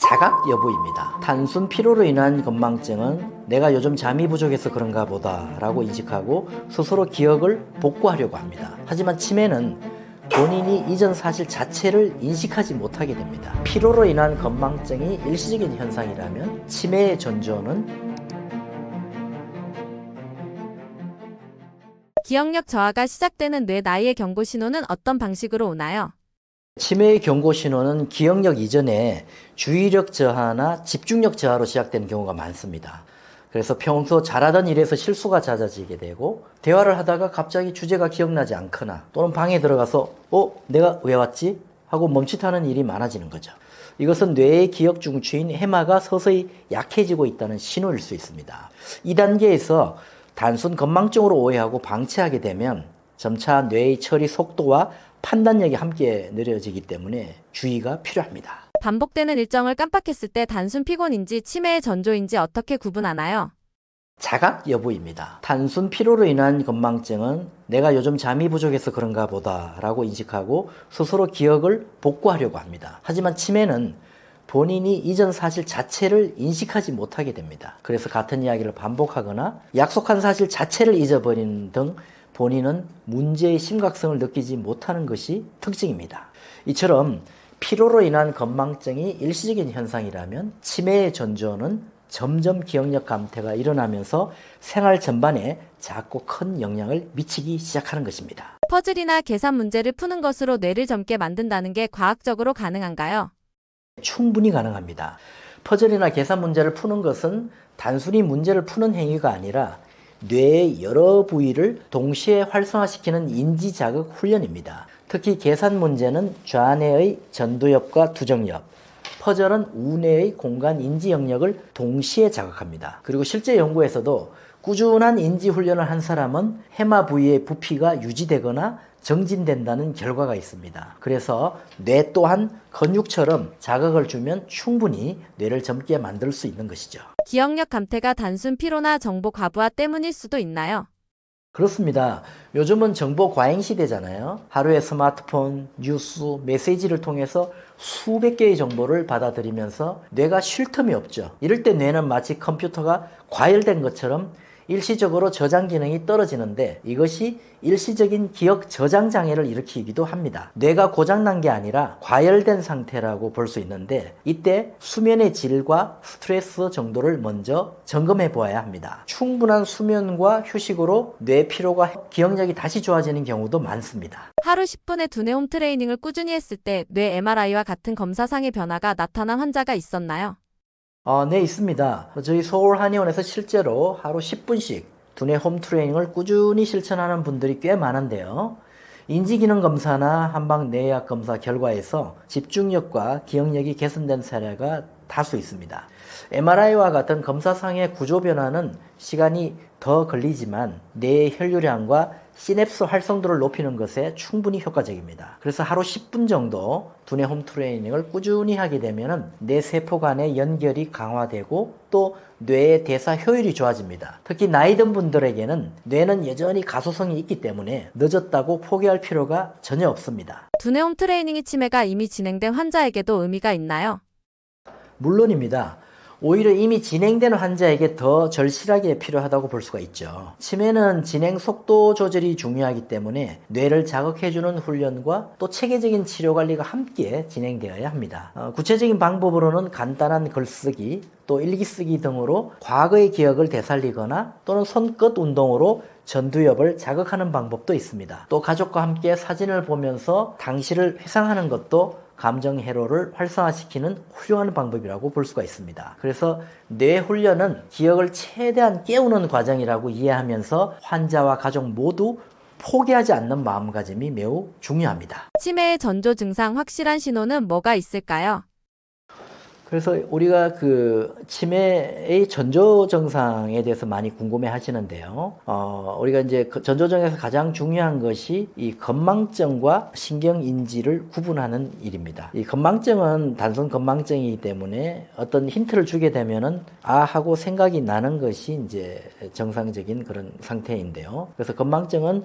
자각 여부입니다. 단순 피로로 인한 건망증은 내가 요즘 잠이 부족해서 그런가 보다 라고 인식하고 스스로 기억을 복구하려고 합니다. 하지만 치매는 본인이 이전 사실 자체를 인식하지 못하게 됩니다. 피로로 인한 건망증이 일시적인 현상이라면 치매의 전조는 기억력 저하가 시작되는 뇌 나이의 경고 신호는 어떤 방식으로 오나요? 치매의 경고 신호는 기억력 이전에 주의력 저하나 집중력 저하로 시작되는 경우가 많습니다. 그래서 평소 잘하던 일에서 실수가 잦아지게 되고 대화를 하다가 갑자기 주제가 기억나지 않거나 또는 방에 들어가서 내가 왜 왔지? 하고 멈칫하는 일이 많아지는 거죠. 이것은 뇌의 기억 중추인 해마가 서서히 약해지고 있다는 신호일 수 있습니다. 이 단계에서 단순 건망증으로 오해하고 방치하게 되면 점차 뇌의 처리 속도와 판단력이 함께 느려지기 때문에 주의가 필요합니다. 반복되는 일정을 깜빡했을 때 단순 피곤인지 치매의 전조인지 어떻게 구분하나요? 자각 여부입니다. 단순 피로로 인한 건망증은 내가 요즘 잠이 부족해서 그런가 보다 라고 인식하고 스스로 기억을 복구하려고 합니다. 하지만 치매는 본인이 이전 사실 자체를 인식하지 못하게 됩니다. 그래서 같은 이야기를 반복하거나 약속한 사실 자체를 잊어버리는 등 본인은 문제의 심각성을 느끼지 못하는 것이 특징입니다. 이처럼 피로로 인한 건망증이 일시적인 현상이라면 치매의 전조는 점점 기억력 감퇴가 일어나면서 생활 전반에 작고 큰 영향을 미치기 시작하는 것입니다. 퍼즐이나 계산 문제를 푸는 것으로 뇌를 젊게 만든다는 게 과학적으로 가능한가요? 충분히 가능합니다. 퍼즐이나 계산 문제를 푸는 것은 단순히 문제를 푸는 행위가 아니라 뇌의 여러 부위를 동시에 활성화시키는 인지자극 훈련입니다. 특히 계산 문제는 좌뇌의 전두엽과 두정엽, 퍼즐은 우뇌의 공간 인지 영역을 동시에 자극합니다. 그리고 실제 연구에서도 꾸준한 인지 훈련을 한 사람은 해마 부위의 부피가 유지되거나 정진된다는 결과가 있습니다. 그래서 뇌 또한 근육처럼 자극을 주면 충분히 뇌를 젊게 만들 수 있는 것이죠. 기억력 감퇴가 단순 피로나 정보 과부하 때문일 수도 있나요? 그렇습니다. 요즘은 정보 과잉 시대잖아요. 하루에 스마트폰, 뉴스, 메시지를 통해서 수백 개의 정보를 받아들이면서 뇌가 쉴 틈이 없죠. 이럴 때 뇌는 마치 컴퓨터가 과열된 것처럼 일시적으로 저장 기능이 떨어지는데 이것이 일시적인 기억 저장 장애를 일으키기도 합니다. 뇌가 고장난 게 아니라 과열된 상태라고 볼 수 있는데 이때 수면의 질과 스트레스 정도를 먼저 점검해 보아야 합니다. 충분한 수면과 휴식으로 뇌 피로가 기억력이 다시 좋아지는 경우도 많습니다. 하루 10분의 두뇌 홈 트레이닝을 꾸준히 했을 때 뇌 MRI와 같은 검사상의 변화가 나타난 환자가 있었나요? 네, 있습니다. 저희 서울 한의원에서 실제로 하루 10분씩 두뇌 홈 트레이닝을 꾸준히 실천하는 분들이 꽤 많은데요. 인지기능 검사나 한방 뇌약 검사 결과에서 집중력과 기억력이 개선된 사례가 다수 있습니다. MRI와 같은 검사상의 구조 변화는 시간이 더 걸리지만 뇌의 혈류량과 시냅스 활성도를 높이는 것에 충분히 효과적입니다. 그래서 하루 10분 정도 두뇌 홈 트레이닝을 꾸준히 하게 되면 뇌 세포 간의 연결이 강화되고 또 뇌의 대사 효율이 좋아집니다. 특히 나이 든 분들에게는 뇌는 여전히 가소성이 있기 때문에 늦었다고 포기할 필요가 전혀 없습니다. 두뇌 홈 트레이닝이 치매가 이미 진행된 환자에게도 의미가 있나요? 물론입니다. 오히려 이미 진행된 환자에게 더 절실하게 필요하다고 볼 수가 있죠. 치매는 진행 속도 조절이 중요하기 때문에 뇌를 자극해주는 훈련과 또 체계적인 치료 관리가 함께 진행되어야 합니다. 구체적인 방법으로는 간단한 글쓰기, 또 일기쓰기 등으로 과거의 기억을 되살리거나 또는 손끝 운동으로 전두엽을 자극하는 방법도 있습니다. 또 가족과 함께 사진을 보면서 당시를 회상하는 것도 감정 회로를 활성화시키는 훌륭한 방법이라고 볼 수가 있습니다. 그래서 뇌 훈련은 기억을 최대한 깨우는 과정이라고 이해하면서 환자와 가족 모두 포기하지 않는 마음가짐이 매우 중요합니다. 치매의 전조 증상 확실한 신호는 뭐가 있을까요? 그래서 우리가 치매의 전조 증상에 대해서 많이 궁금해 하시는데요. 우리가 이제 전조증에서 가장 중요한 것이 이 건망증과 신경인지를 구분하는 일입니다. 이 건망증은 단순 건망증이기 때문에 어떤 힌트를 주게 되면은 하고 생각이 나는 것이 이제 정상적인 그런 상태인데요. 그래서 건망증은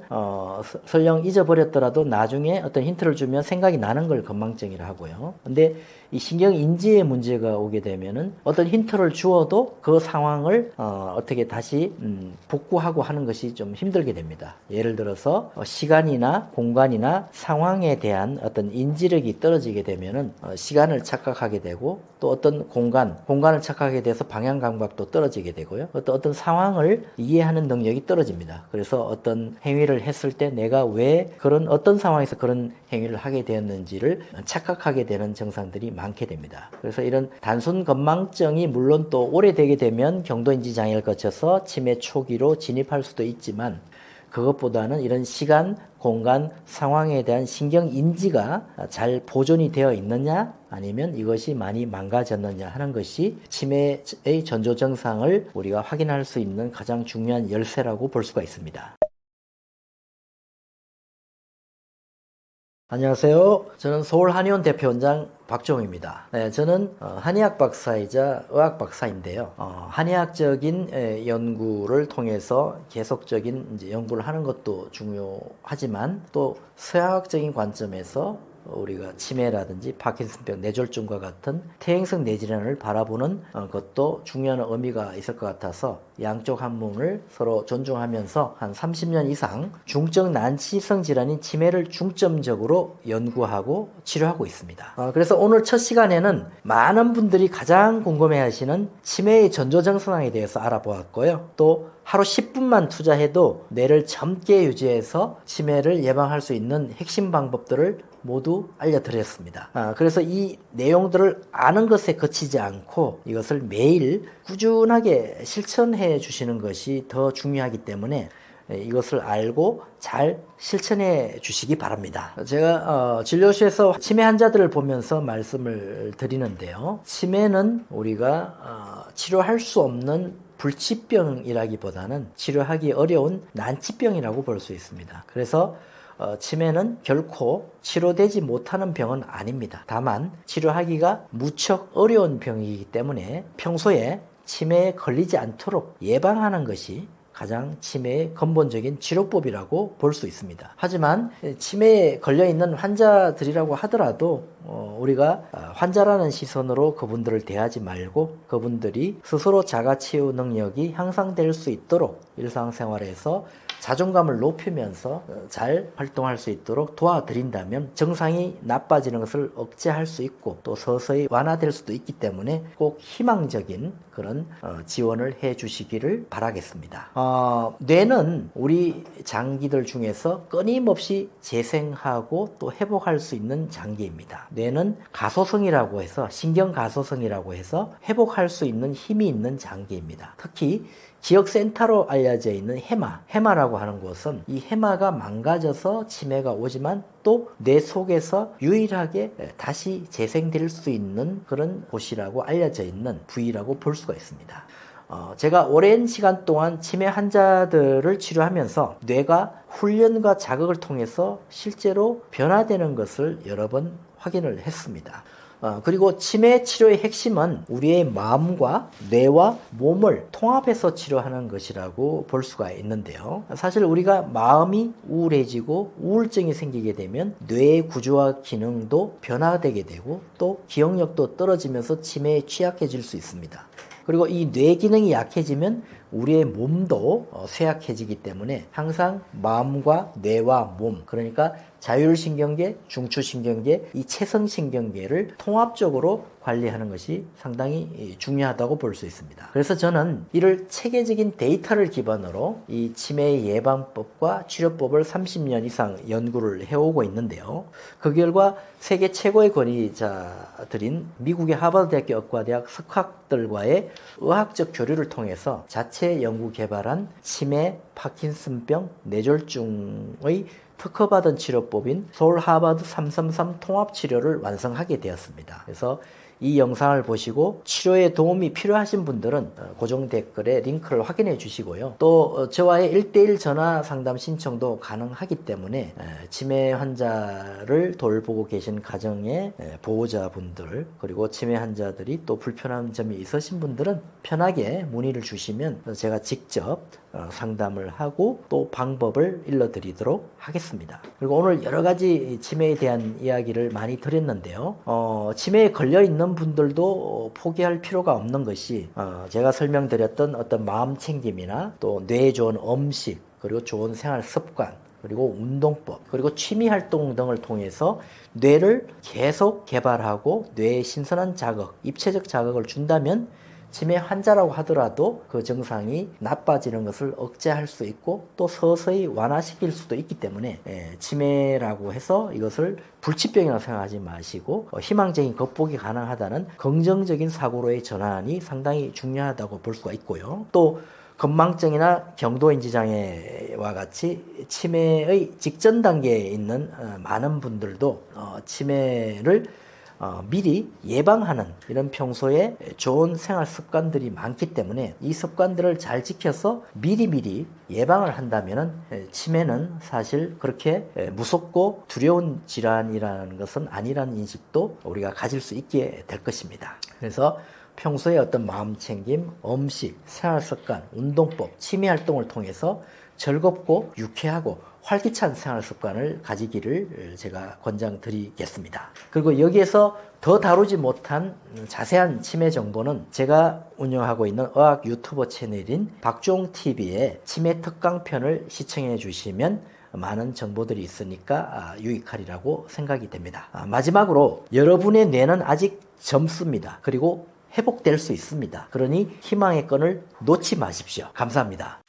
설령 잊어버렸더라도 나중에 어떤 힌트를 주면 생각이 나는 걸 건망증이라 하고요. 근데 이 신경 인지에 문제가 오게 되면은 어떤 힌트를 주어도 그 상황을 어떻게 다시 복구하고 하는 것이 좀 힘들게 됩니다. 예를 들어서 시간이나 공간이나 상황에 대한 어떤 인지력이 떨어지게 되면은 시간을 착각하게 되고, 또 어떤 공간을 착각하게 돼서 방향 감각도 떨어지게 되고요. 어떤 상황을 이해하는 능력이 떨어집니다. 그래서 어떤 행위를 했을 때 내가 왜 그런 어떤 상황에서 그런 행위를 하게 되었는지를 착각하게 되는 증상들이 많게 됩니다. 그래서 이런 단순 건망증이 물론 또 오래되게 되면 경도인지 장애를 거쳐서 치매 초기로 진입할 수도 있지만, 그것보다는 이런 시간, 공간, 상황에 대한 신경 인지가 잘 보존이 되어 있느냐, 아니면 이것이 많이 망가졌느냐 하는 것이 치매의 전조 증상을 우리가 확인할 수 있는 가장 중요한 열쇠라고 볼 수가 있습니다. 안녕하세요. 저는 서울한의원 대표원장 박종우입니다. 네, 저는 한의학 박사이자 의학 박사인데요. 한의학적인 연구를 통해서 계속적인 연구를 하는 것도 중요하지만, 또 서양학적인 관점에서 우리가 치매라든지 파킨슨병, 뇌졸중과 같은 퇴행성 뇌질환을 바라보는 것도 중요한 의미가 있을 것 같아서 양쪽 학문을 서로 존중하면서 한 30년 이상 중증 난치성 질환인 치매를 중점적으로 연구하고 치료하고 있습니다. 그래서 오늘 첫 시간에는 많은 분들이 가장 궁금해하시는 치매의 전조 증상에 대해서 알아보았고요. 또 하루 10분만 투자해도 뇌를 젊게 유지해서 치매를 예방할 수 있는 핵심 방법들을 모두 알려드렸습니다. 그래서 이 내용들을 아는 것에 그치지 않고 이것을 매일 꾸준하게 실천해 주시는 것이 더 중요하기 때문에 이것을 알고 잘 실천해 주시기 바랍니다. 제가 진료실에서 치매 환자들을 보면서 말씀을 드리는데요. 치매는 우리가 치료할 수 없는 불치병이라기보다는 치료하기 어려운 난치병이라고 볼 수 있습니다. 그래서 치매는 결코 치료되지 못하는 병은 아닙니다. 다만 치료하기가 무척 어려운 병이기 때문에 평소에 치매에 걸리지 않도록 예방하는 것이 가장 치매의 근본적인 치료법이라고 볼 수 있습니다. 하지만 치매에 걸려있는 환자들이라고 하더라도 우리가 환자라는 시선으로 그분들을 대하지 말고 그분들이 스스로 자가치유 능력이 향상될 수 있도록 일상생활에서 자존감을 높이면서 잘 활동할 수 있도록 도와드린다면 증상이 나빠지는 것을 억제할 수 있고 또 서서히 완화될 수도 있기 때문에 꼭 희망적인 그런 지원을 해 주시기를 바라겠습니다. 뇌는 우리 장기들 중에서 끊임없이 재생하고 또 회복할 수 있는 장기입니다. 뇌는 가소성이라고 해서 신경가소성이라고 해서 회복할 수 있는 힘이 있는 장기입니다. 특히 기억센터로 알려져 있는 해마라고 하는 곳은 이 해마가 망가져서 치매가 오지만 또 뇌 속에서 유일하게 다시 재생될 수 있는 그런 곳이라고 알려져 있는 부위라고 볼 수가 있습니다. 제가 오랜 시간 동안 치매 환자들을 치료하면서 뇌가 훈련과 자극을 통해서 실제로 변화되는 것을 여러 번 확인을 했습니다. 그리고 치매 치료의 핵심은 우리의 마음과 뇌와 몸을 통합해서 치료하는 것이라고 볼 수가 있는데요. 사실 우리가 마음이 우울해지고 우울증이 생기게 되면 뇌의 구조와 기능도 변화되게 되고 또 기억력도 떨어지면서 치매에 취약해질 수 있습니다. 그리고 이 뇌 기능이 약해지면 우리의 몸도 쇠약해지기 때문에 항상 마음과 뇌와 몸, 그러니까 자율신경계, 중추신경계, 이 체성신경계를 통합적으로 관리하는 것이 상당히 중요하다고 볼 수 있습니다. 그래서 저는 이를 체계적인 데이터를 기반으로 이 치매 예방법과 치료법을 30년 이상 연구를 해오고 있는데요. 그 결과 세계 최고의 권위자들인 미국의 하버드대학교 의과대학 석학들과의 의학적 교류를 통해서 자체 연구 개발한 치매, 파킨슨병, 뇌졸중의 특허받은 치료법인 서울 하버드 333 통합치료를 완성하게 되었습니다. 그래서 이 영상을 보시고 치료에 도움이 필요하신 분들은 고정 댓글에 링크를 확인해 주시고요. 또 저와의 1:1 전화 상담 신청도 가능하기 때문에 치매 환자를 돌보고 계신 가정의 보호자분들, 그리고 치매 환자들이 또 불편한 점이 있으신 분들은 편하게 문의를 주시면 제가 직접 상담을 하고 또 방법을 일러드리도록 하겠습니다. 그리고 오늘 여러 가지 치매에 대한 이야기를 많이 드렸는데요. 치매에 걸려 있는 분들도 포기할 필요가 없는 것이 제가 설명드렸던 어떤 마음 챙김이나 또 뇌에 좋은 음식, 그리고 좋은 생활 습관, 그리고 운동법, 그리고 취미 활동 등을 통해서 뇌를 계속 개발하고 뇌에 신선한 자극, 입체적 자극을 준다면 치매 환자라고 하더라도 그 증상이 나빠지는 것을 억제할 수 있고 또 서서히 완화시킬 수도 있기 때문에 치매라고 해서 이것을 불치병이라고 생각하지 마시고 희망적인 극복이 가능하다는 긍정적인 사고로의 전환이 상당히 중요하다고 볼 수가 있고요. 또 건망증이나 경도인지장애와 같이 치매의 직전 단계에 있는 많은 분들도 치매를 미리 예방하는 이런 평소에 좋은 생활 습관들이 많기 때문에 이 습관들을 잘 지켜서 미리미리 예방을 한다면 치매는 사실 그렇게 무섭고 두려운 질환이라는 것은 아니라는 인식도 우리가 가질 수 있게 될 것입니다. 그래서 평소에 어떤 마음 챙김, 음식, 생활 습관, 운동법, 취미 활동을 통해서 즐겁고 유쾌하고 활기찬 생활 습관을 가지기를 제가 권장드리겠습니다. 그리고 여기에서 더 다루지 못한 자세한 치매 정보는 제가 운영하고 있는 의학 유튜버 채널인 박종TV의 치매 특강편을 시청해 주시면 많은 정보들이 있으니까 유익하리라고 생각이 됩니다. 마지막으로 여러분의 뇌는 아직 젊습니다. 그리고 회복될 수 있습니다. 그러니 희망의 끈을 놓지 마십시오. 감사합니다.